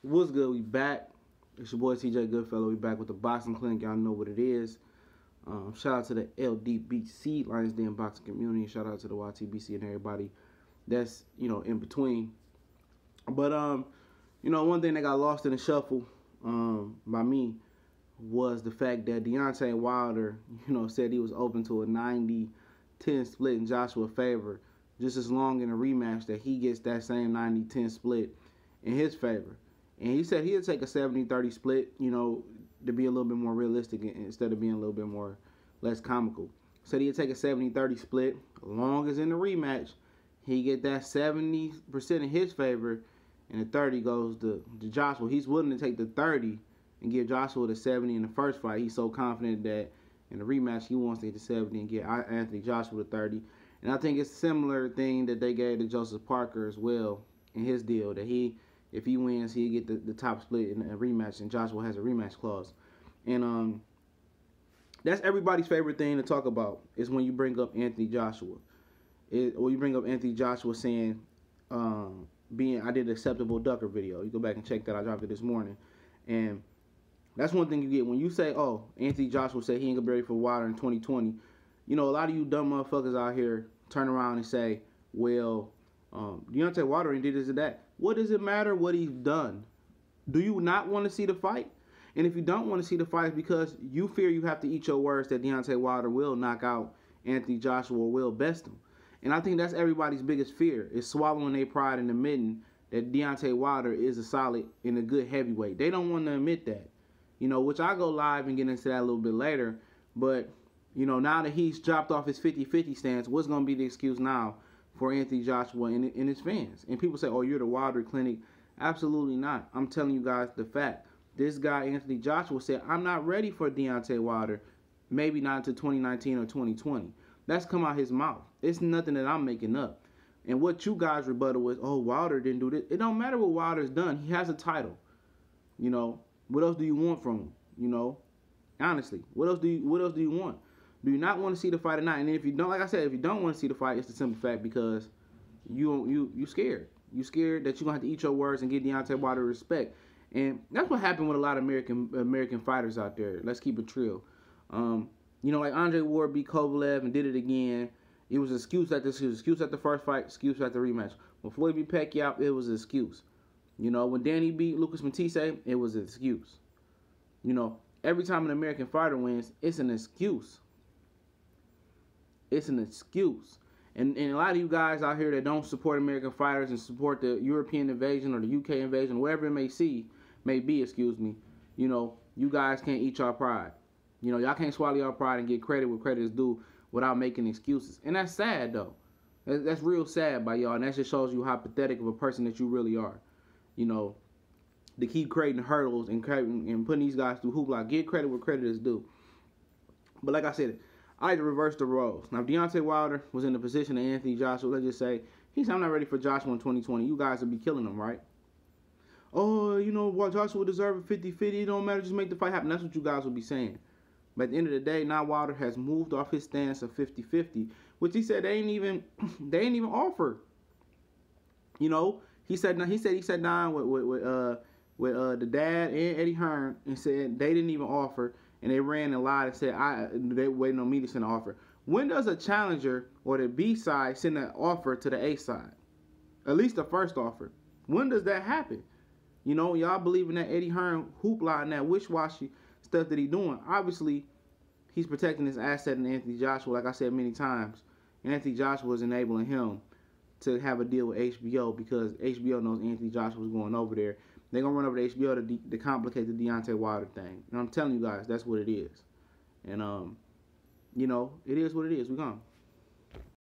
What's good? We back. It's your boy TJ Goodfellow. We back with the boxing clinic. Y'all know what it is. Shout out to the LDBC Lions Den boxing community. Shout out to the YTBC and everybody that's in between. But one thing that got lost in the shuffle by me was the fact that Deontay Wilder said he was open to a 90-10 split in Joshua's favor, just as long in a rematch that he gets that same 90-10 split in his favor. And he said he'd take a 70-30 split, to be a little bit more realistic instead of being a little bit more less comical. Said he'd take a 70-30 split, as long as in the rematch, he get that 70% in his favor, and the 30 goes to Joshua. He's willing to take the 30 and give Joshua the 70 in the first fight. He's so confident that in the rematch he wants to get the 70 and get Anthony Joshua the 30. And I think it's a similar thing that they gave to Joseph Parker as well in his deal, that if he wins, he'll get the top split in a rematch, and Joshua has a rematch clause. And that's everybody's favorite thing to talk about, is when you bring up Anthony Joshua. Or you bring up Anthony Joshua saying, I did an acceptable ducker video. You go back and check that. I dropped it this morning. And that's one thing you get. When you say, oh, Anthony Joshua said he ain't gonna be ready for Wilder in 2020, a lot of you dumb motherfuckers out here turn around and say, well, Deontay Wilder ain't did this and that. What does it matter what he's done? Do you not want to see the fight? And if you don't want to see the fight, it's because you fear you have to eat your words that Deontay Wilder will knock out Anthony Joshua or will best him. And I think that's everybody's biggest fear, is swallowing their pride and admitting that Deontay Wilder is a solid and a good heavyweight. They don't want to admit that, which I go live and get into that a little bit later. But, now that he's dropped off his 50-50 stance, what's going to be the excuse now for Anthony Joshua and his fans? And people say, oh, you're the Wilder clinic. Absolutely not. I'm telling you guys the fact. This guy, Anthony Joshua, said, I'm not ready for Deontay Wilder, maybe not until 2019 or 2020. That's come out his mouth. It's nothing that I'm making up. And what you guys rebuttal with, oh, Wilder didn't do this. It don't matter what Wilder's done. He has a title. What else do you want from him? Honestly, what else do you want? Do you not want to see the fight or not? And if you don't, like I said, if you don't want to see the fight, it's the simple fact because you scared. You scared that you're going to have to eat your words and give Deontay Wilder respect. And that's what happened with a lot of American fighters out there. Let's keep it real. Like Andre Ward beat Kovalev and did it again. It was an excuse at this. It was an excuse at the first fight, excuse at the rematch. When Floyd beat Pacquiao, it was an excuse. When Danny beat Lucas Matisse, it was an excuse. Every time an American fighter wins, it's an excuse. It's an excuse. And a lot of you guys out here that don't support American fighters and support the European invasion or the UK invasion, whatever it may be, you guys can't eat your pride. Y'all can't swallow your pride and get credit where credit is due without making excuses. And that's sad, though. That's real sad by y'all, and that just shows you how pathetic of a person that you really are. To keep creating hurdles and putting these guys through hoopla. Get credit where credit is due. But like I said, I like to reverse the roles. Now, if Deontay Wilder was in the position of Anthony Joshua, let's just say, he said, I'm not ready for Joshua in 2020. You guys would be killing him, right? Oh, Joshua deserves a 50-50. It don't matter. Just make the fight happen. That's what you guys would be saying. But at the end of the day, now Wilder has moved off his stance of 50-50, which he said they ain't even offer. He sat down with the dad and Eddie Hearn and said they didn't even offer, and they ran and lied and said they waiting on me to send an offer. When does a challenger or the B side send an offer to the A side? At least the first offer. When does that happen? Y'all believe in that Eddie Hearn hoopla and that wish-washy stuff that he's doing. Obviously, he's protecting his asset in Anthony Joshua. Like I said many times, Anthony Joshua is enabling him to have a deal with HBO because HBO knows Anthony Joshua is going over there. They're going to run over to HBO to complicate the Deontay Wilder thing. And I'm telling you guys, that's what it is. And, it is what it is. We're gone.